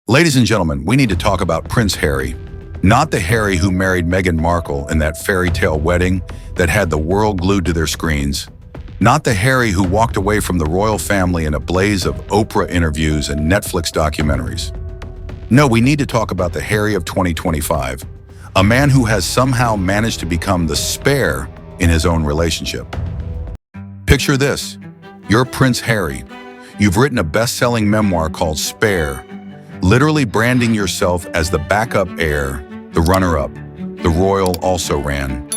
Ladies and gentlemen, we need to talk about Prince Harry. Not the Harry who married Meghan Markle in that fairy tale wedding that had the world glued to their screens. Not the Harry who walked away from the royal family in a blaze of Oprah interviews and Netflix documentaries. No, we need to talk about the Harry of 2025, a man who has somehow managed to become the spare in his own relationship. Picture this. You're Prince Harry. You've written a best-selling memoir called Spare, literally branding yourself as the backup heir, the runner-up. The royal also ran.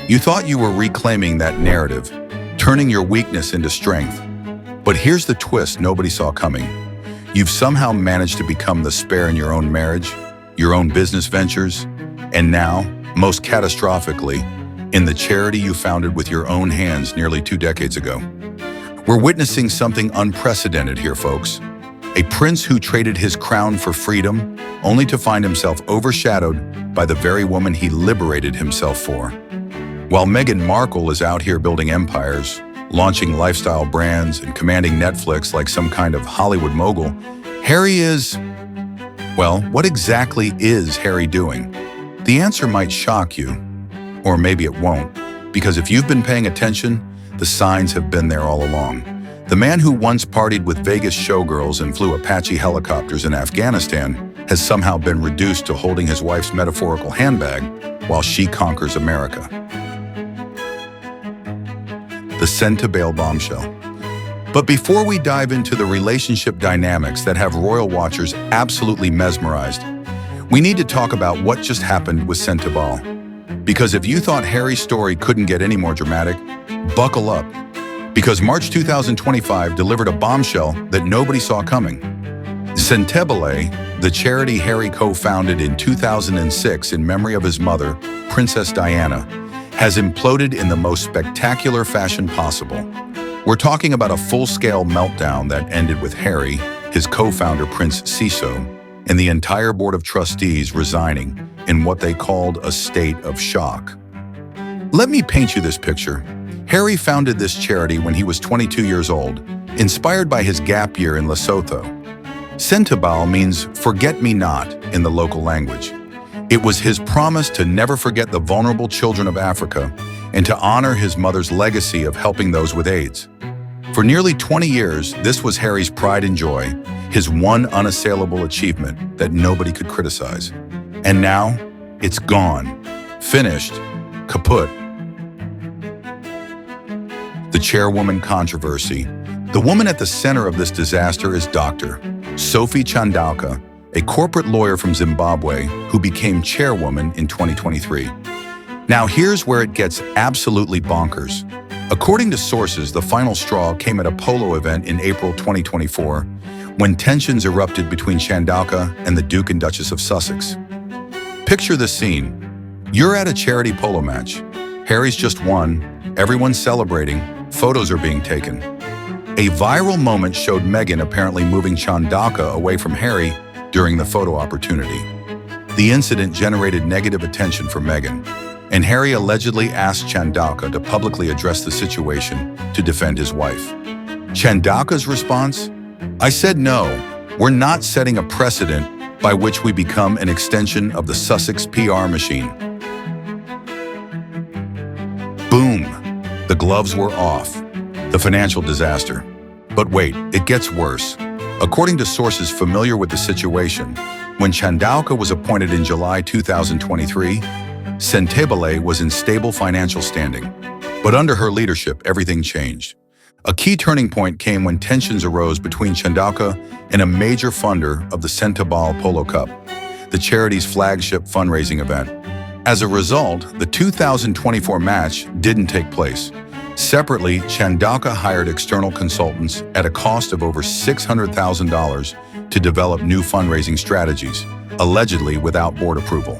You thought you were reclaiming that narrative, turning your weakness into strength. But here's the twist nobody saw coming. You've somehow managed to become the spare in your own marriage, your own business ventures, and now, most catastrophically, in the charity you founded with your own hands nearly 2 decades ago. We're witnessing something unprecedented here, folks. A prince who traded his crown for freedom, only to find himself overshadowed by the very woman he liberated himself for. While Meghan Markle is out here building empires, launching lifestyle brands, and commanding Netflix like some kind of Hollywood mogul, Harry is... well, what exactly is Harry doing? The answer might shock you, or maybe it won't, because if you've been paying attention, the signs have been there all along. The man who once partied with Vegas showgirls and flew Apache helicopters in Afghanistan has somehow been reduced to holding his wife's metaphorical handbag while she conquers America. The Sentebale bombshell. But before we dive into the relationship dynamics that have royal watchers absolutely mesmerized, we need to talk about what just happened with Sentebale. Because if you thought Harry's story couldn't get any more dramatic, buckle up. Because March 2025 delivered a bombshell that nobody saw coming. Sentebale, the charity Harry co-founded in 2006 in memory of his mother, Princess Diana, has imploded in the most spectacular fashion possible. We're talking about a full-scale meltdown that ended with Harry, his co-founder Prince Ciso, and the entire board of trustees resigning in what they called a state of shock. Let me paint you this picture. Harry founded this charity when he was 22 years old, inspired by his gap year in Lesotho. Sentebale means forget-me-not in the local language. It was his promise to never forget the vulnerable children of Africa and to honor his mother's legacy of helping those with AIDS. For nearly 20 years, this was Harry's pride and joy, his one unassailable achievement that nobody could criticize. And now, it's gone, finished, kaput. The chairwoman controversy. The woman at the center of this disaster is Dr. Sophie Chandauka, a corporate lawyer from Zimbabwe who became chairwoman in 2023. Now here's where it gets absolutely bonkers. According to sources, the final straw came at a polo event in April 2024 when tensions erupted between Chandauka and the Duke and Duchess of Sussex. Picture this scene. You're at a charity polo match. Harry's just won, everyone's celebrating, photos are being taken. A viral moment showed Meghan apparently moving Chandauka away from Harry during the photo opportunity. The incident generated negative attention for Meghan, and Harry allegedly asked Chandauka to publicly address the situation to defend his wife. Chandauka's response? "I said no, we're not setting a precedent by which we become an extension of the Sussex PR machine." Boom! The gloves were off. The financial disaster. But wait, it gets worse. According to sources familiar with the situation, when Chandauka was appointed in July 2023, Sentebale was in stable financial standing. But under her leadership, everything changed. A key turning point came when tensions arose between Chandauka and a major funder of the Sentebale Polo Cup, the charity's flagship fundraising event. As a result, the 2024 match didn't take place. Separately, Chandauka hired external consultants at a cost of over $600,000 to develop new fundraising strategies, allegedly without board approval.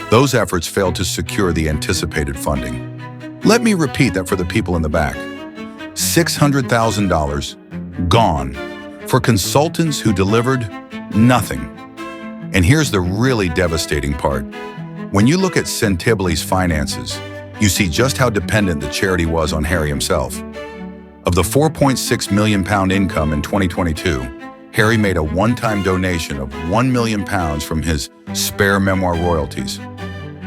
Those efforts failed to secure the anticipated funding. Let me repeat that for the people in the back. $600,000 gone for consultants who delivered nothing. And here's the really devastating part. When you look at Sentebale's finances, you see just how dependent the charity was on Harry himself. Of the £4.6 million income in 2022, Harry made a one-time donation of £1 million from his spare memoir royalties.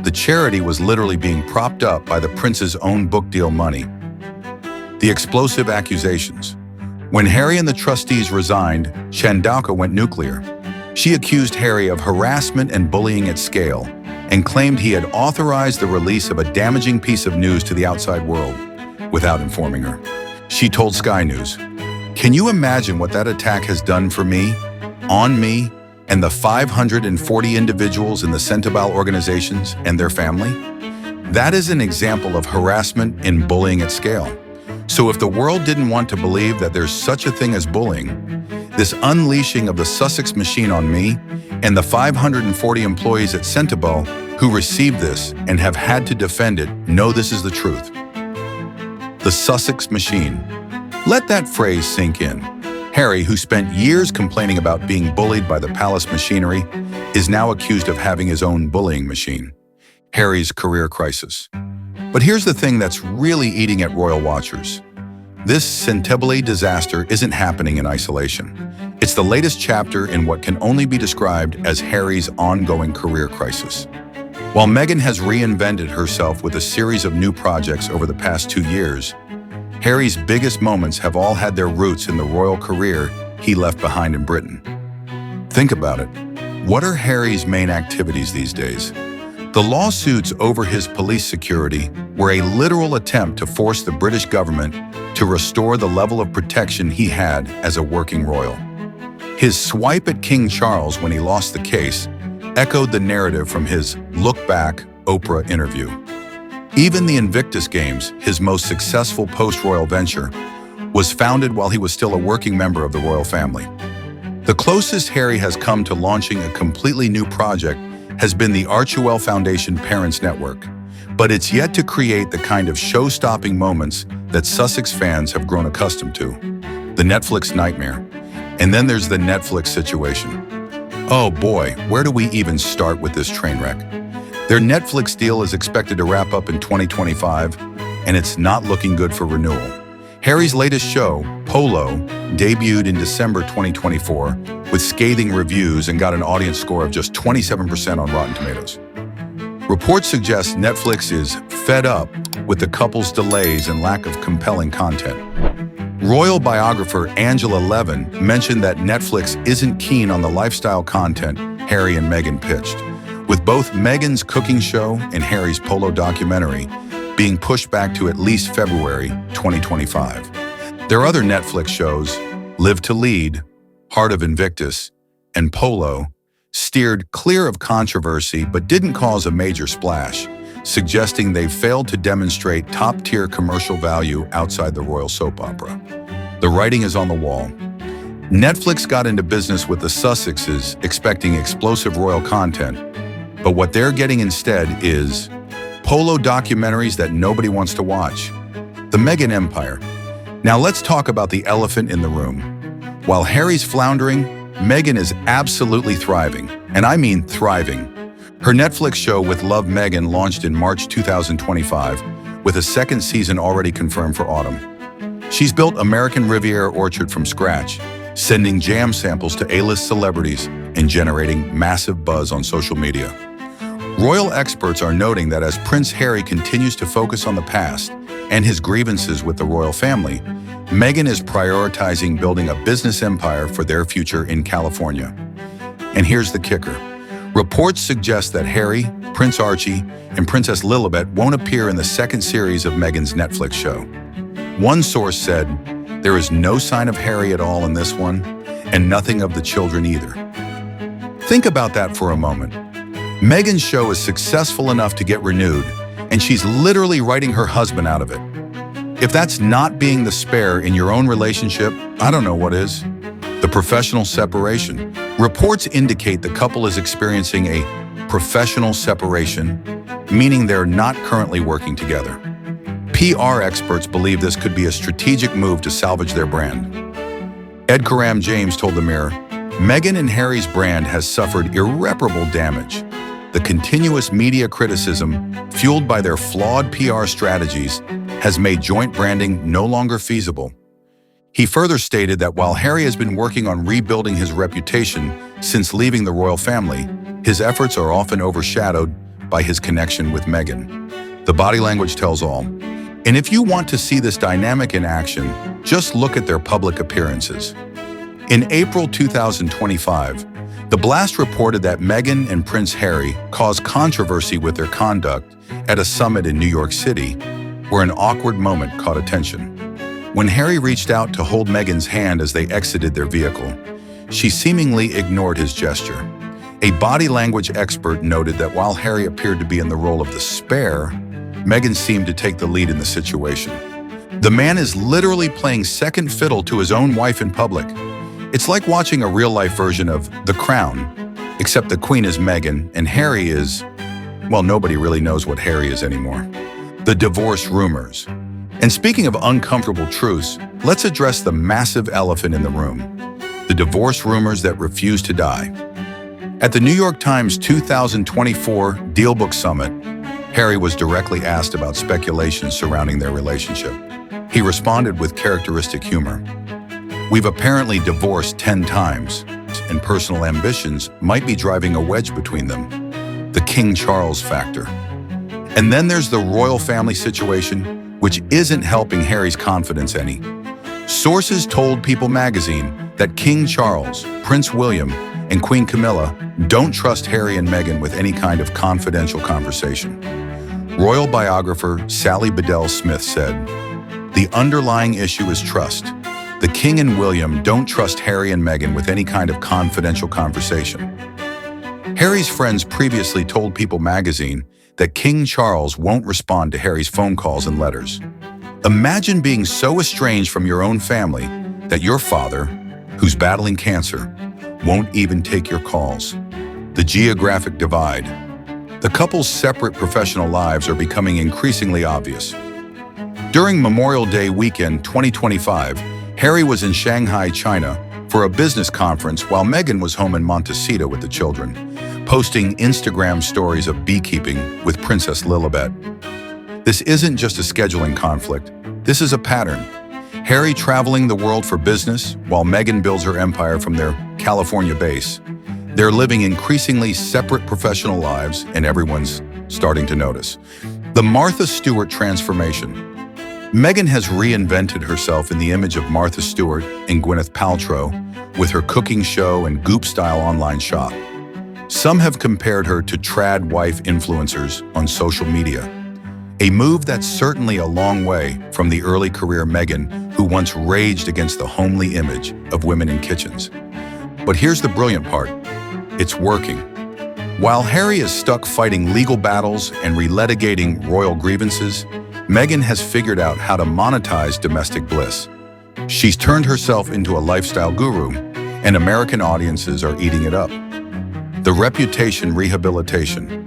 The charity was literally being propped up by the prince's own book deal money. The explosive accusations. When Harry and the trustees resigned, Sentebale went nuclear. She accused Harry of harassment and bullying at scale and claimed he had authorized the release of a damaging piece of news to the outside world without informing her. She told Sky News, "Can you imagine what that attack has done for me, on me, and the 540 individuals in the Sentebale organizations and their family? That is an example of harassment and bullying at scale. So if the world didn't want to believe that there's such a thing as bullying, this unleashing of the Sussex machine on me and the 540 employees at Sentebale who received this and have had to defend it know this is the truth." The Sussex machine. Let that phrase sink in. Harry, who spent years complaining about being bullied by the palace machinery, is now accused of having his own bullying machine. Harry's career crisis. But here's the thing that's really eating at royal watchers. This Sentebale disaster isn't happening in isolation. It's the latest chapter in what can only be described as Harry's ongoing career crisis. While Meghan has reinvented herself with a series of new projects over the past 2 years, Harry's biggest moments have all had their roots in the royal career he left behind in Britain. Think about it. What are Harry's main activities these days? The lawsuits over his police security were a literal attempt to force the British government to restore the level of protection he had as a working royal. His swipe at King Charles when he lost the case echoed the narrative from his Look Back Oprah interview. Even the Invictus Games, his most successful post-royal venture, was founded while he was still a working member of the royal family. The closest Harry has come to launching a completely new project has been the Archewell Foundation Parents Network, but it's yet to create the kind of show-stopping moments that Sussex fans have grown accustomed to. The Netflix nightmare. And then there's the Netflix situation. Oh boy, where do we even start with this train wreck? Their Netflix deal is expected to wrap up in 2025, and it's not looking good for renewal. Harry's latest show, Polo, debuted in December 2024 with scathing reviews and got an audience score of just 27% on Rotten Tomatoes. Reports suggest Netflix is fed up with the couple's delays and lack of compelling content. Royal biographer Angela Levin mentioned that Netflix isn't keen on the lifestyle content Harry and Meghan pitched, with both Meghan's cooking show and Harry's polo documentary being pushed back to at least February 2025. Their other Netflix shows, Live to Lead, Heart of Invictus, and Polo, steered clear of controversy but didn't cause a major splash, suggesting they failed to demonstrate top-tier commercial value outside the royal soap opera. The writing is on the wall. Netflix got into business with the Sussexes expecting explosive royal content, but what they're getting instead is polo documentaries that nobody wants to watch. The Meghan Empire. Now let's talk about the elephant in the room. While Harry's floundering, Meghan is absolutely thriving, and I mean thriving. Her Netflix show With Love Meghan launched in March 2025, with a second season already confirmed for autumn. She's built American Riviera Orchard from scratch, sending jam samples to A-list celebrities and generating massive buzz on social media. Royal experts are noting that as Prince Harry continues to focus on the past and his grievances with the royal family, Meghan is prioritizing building a business empire for their future in California. And here's the kicker. Reports suggest that Harry, Prince Archie, and Princess Lilibet won't appear in the second series of Meghan's Netflix show. One source said, "There is no sign of Harry at all in this one, and nothing of the children either." Think about that for a moment. Meghan's show is successful enough to get renewed, and she's literally writing her husband out of it. If that's not being the spare in your own relationship, I don't know what is. The professional separation. Reports indicate the couple is experiencing a professional separation, meaning they're not currently working together. PR experts believe this could be a strategic move to salvage their brand. Ed Karam James told The Mirror, Meghan and Harry's brand has suffered irreparable damage. The continuous media criticism, fueled by their flawed PR strategies, has made joint branding no longer feasible. He further stated that while Harry has been working on rebuilding his reputation since leaving the royal family, his efforts are often overshadowed by his connection with Meghan. The body language tells all. And if you want to see this dynamic in action, just look at their public appearances. In April 2025, The Blast reported that Meghan and Prince Harry caused controversy with their conduct at a summit in New York City, where an awkward moment caught attention. When Harry reached out to hold Meghan's hand as they exited their vehicle, she seemingly ignored his gesture. A body language expert noted that while Harry appeared to be in the role of the spare, Meghan seemed to take the lead in the situation. The man is literally playing second fiddle to his own wife in public. It's like watching a real-life version of The Crown, except the Queen is Meghan and Harry is, well, nobody really knows what Harry is anymore. The divorce rumors. And speaking of uncomfortable truths, let's address the massive elephant in the room, the divorce rumors that refuse to die. At the New York Times 2024 Dealbook Summit, Harry was directly asked about speculations surrounding their relationship. He responded with characteristic humor. "We've apparently divorced 10 times, and personal ambitions might be driving a wedge between them. The King Charles factor. And then there's the royal family situation, which isn't helping Harry's confidence any. Sources told People magazine that King Charles, Prince William, and Queen Camilla don't trust Harry and Meghan with any kind of confidential conversation." Royal biographer Sally Bedell Smith said, "The underlying issue is trust. The King and William don't trust Harry and Meghan with any kind of confidential conversation." Harry's friends previously told People magazine that King Charles won't respond to Harry's phone calls and letters. Imagine being so estranged from your own family that your father, who's battling cancer, won't even take your calls. The geographic divide. The couple's separate professional lives are becoming increasingly obvious. During Memorial Day weekend 2025, Harry was in Shanghai, China, for a business conference while Meghan was home in Montecito with the children, posting Instagram stories of beekeeping with Princess Lilibet. This isn't just a scheduling conflict. This is a pattern. Harry traveling the world for business while Meghan builds her empire from their California base. They're living increasingly separate professional lives, and everyone's starting to notice. The Martha Stewart transformation. Meghan has reinvented herself in the image of Martha Stewart and Gwyneth Paltrow with her cooking show and Goop-style online shop. Some have compared her to trad wife influencers on social media, a move that's certainly a long way from the early career Meghan, who once raged against the homely image of women in kitchens. But here's the brilliant part. It's working. While Harry is stuck fighting legal battles and relitigating royal grievances, Meghan has figured out how to monetize domestic bliss. She's turned herself into a lifestyle guru, and American audiences are eating it up. The reputation rehabilitation.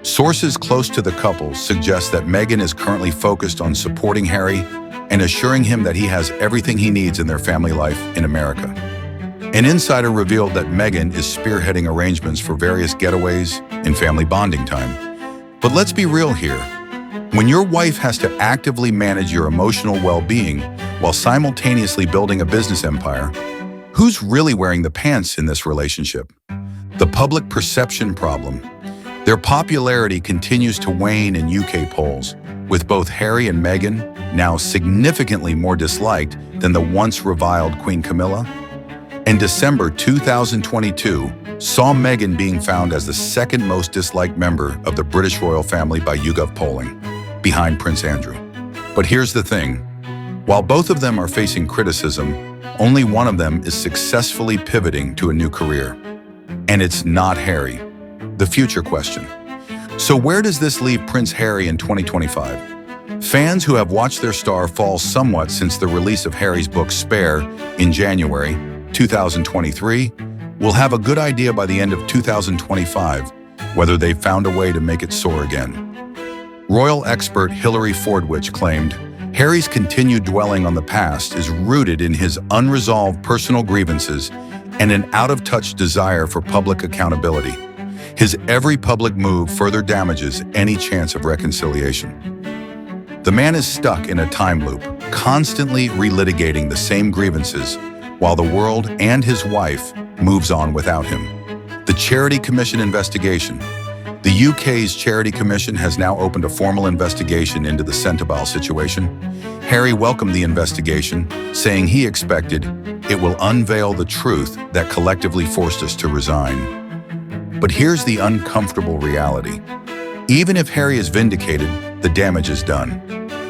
Sources close to the couple suggest that Meghan is currently focused on supporting Harry and assuring him that he has everything he needs in their family life in America. An insider revealed that Meghan is spearheading arrangements for various getaways and family bonding time. But let's be real here. When your wife has to actively manage your emotional well-being while simultaneously building a business empire, who's really wearing the pants in this relationship? The public perception problem. Their popularity continues to wane in UK polls, with both Harry and Meghan now significantly more disliked than the once reviled Queen Camilla. In December 2022, saw Meghan being found as the second most disliked member of the British royal family by YouGov polling, behind Prince Andrew. But here's the thing. While both of them are facing criticism, only one of them is successfully pivoting to a new career. And it's not Harry. The future question. So where does this leave Prince Harry in 2025? Fans who have watched their star fall somewhat since the release of Harry's book Spare in January 2023 will have a good idea by the end of 2025 whether they've found a way to make it soar again. Royal expert Hilary Fordwich claimed, Harry's continued dwelling on the past is rooted in his unresolved personal grievances and an out-of-touch desire for public accountability. His every public move further damages any chance of reconciliation. The man is stuck in a time loop, constantly relitigating the same grievances while the world and his wife moves on without him. The Charity Commission investigation. The UK's Charity Commission has now opened a formal investigation into the Sentebale situation. Harry welcomed the investigation, saying he expected it will unveil the truth that collectively forced us to resign. But here's the uncomfortable reality. Even if Harry is vindicated, the damage is done.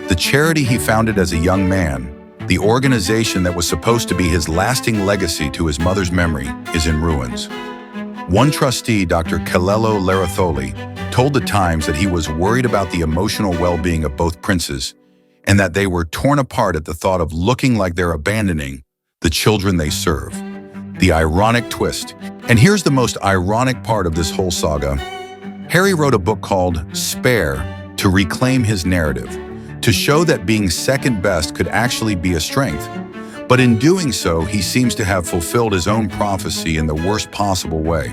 The charity he founded as a young man, the organization that was supposed to be his lasting legacy to his mother's memory, is in ruins. One trustee, Dr. Kelelo Leratholi, told The Times that he was worried about the emotional well-being of both princes and that they were torn apart at the thought of looking like they're abandoning the children they serve. The ironic twist. And here's the most ironic part of this whole saga. Harry wrote a book called Spare to reclaim his narrative, to show that being second best could actually be a strength. But in doing so, he seems to have fulfilled his own prophecy in the worst possible way.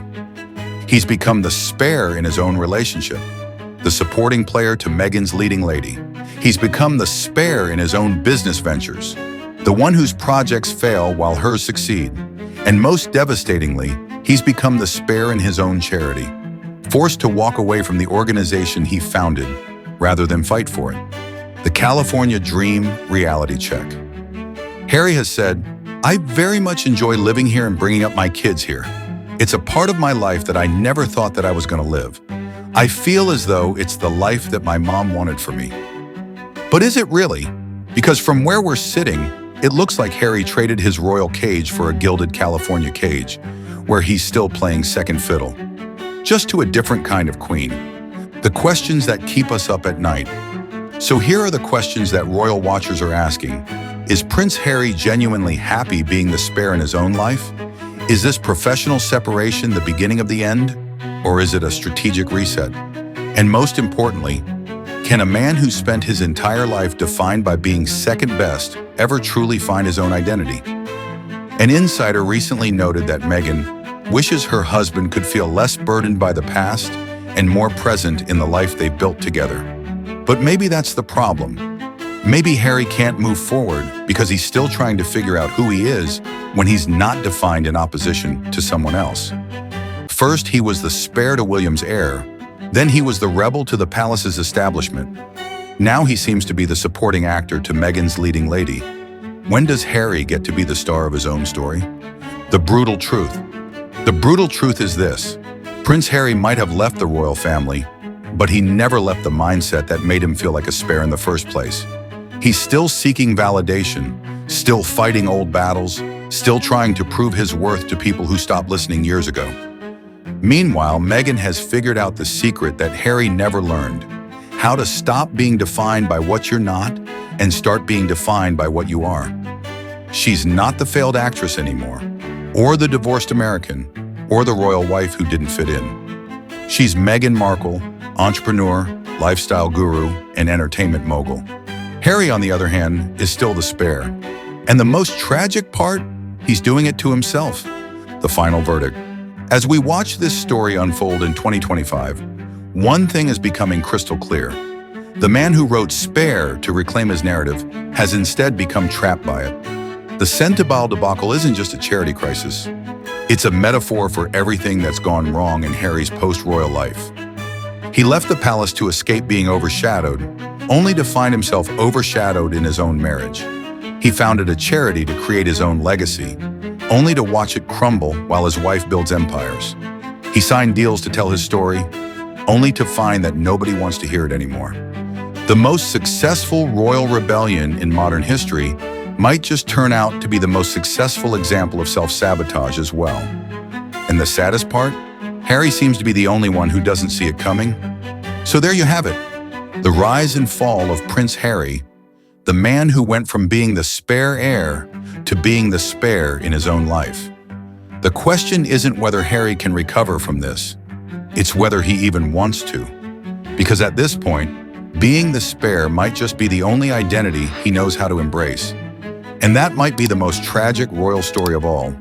He's become the spare in his own relationship, the supporting player to Meghan's leading lady. He's become the spare in his own business ventures, the one whose projects fail while hers succeed. And most devastatingly, he's become the spare in his own charity, forced to walk away from the organization he founded rather than fight for it. The California Dream reality check. Harry has said, "I very much enjoy living here and bringing up my kids here. It's a part of my life that I never thought that I was going to live. I feel as though it's the life that my mom wanted for me." But is it really? Because from where we're sitting, it looks like Harry traded his royal cage for a gilded California cage, where he's still playing second fiddle, just to a different kind of queen. The questions that keep us up at night. So here are the questions that royal watchers are asking. Is Prince Harry genuinely happy being the spare in his own life? Is this professional separation the beginning of the end? Or is it a strategic reset? And most importantly, can a man who spent his entire life defined by being second best ever truly find his own identity? An insider recently noted that Meghan wishes her husband could feel less burdened by the past and more present in the life they've built together. But maybe that's the problem. Maybe Harry can't move forward because he's still trying to figure out who he is when he's not defined in opposition to someone else. First, he was the spare to William's heir. Then he was the rebel to the palace's establishment. Now he seems to be the supporting actor to Meghan's leading lady. When does Harry get to be the star of his own story? The brutal truth. The brutal truth is this. Prince Harry might have left the royal family, but he never left the mindset that made him feel like a spare in the first place. He's still seeking validation, still fighting old battles, still trying to prove his worth to people who stopped listening years ago. Meanwhile, Meghan has figured out the secret that Harry never learned: how to stop being defined by what you're not and start being defined by what you are. She's not the failed actress anymore, or the divorced American, or the royal wife who didn't fit in. She's Meghan Markle, entrepreneur, lifestyle guru, and entertainment mogul. Harry, on the other hand, is still the spare. And the most tragic part, he's doing it to himself. The final verdict. As we watch this story unfold in 2025, one thing is becoming crystal clear. The man who wrote Spare to reclaim his narrative has instead become trapped by it. The Sentebale debacle isn't just a charity crisis. It's a metaphor for everything that's gone wrong in Harry's post-royal life. He left the palace to escape being overshadowed, only to find himself overshadowed in his own marriage. He founded a charity to create his own legacy, only to watch it crumble while his wife builds empires. He signed deals to tell his story, only to find that nobody wants to hear it anymore. The most successful royal rebellion in modern history might just turn out to be the most successful example of self-sabotage as well. And the saddest part? Harry seems to be the only one who doesn't see it coming. So there you have it. The rise and fall of Prince Harry, the man who went from being the spare heir to being the spare in his own life. The question isn't whether Harry can recover from this. It's whether he even wants to. Because at this point, being the spare might just be the only identity he knows how to embrace. And that might be the most tragic royal story of all.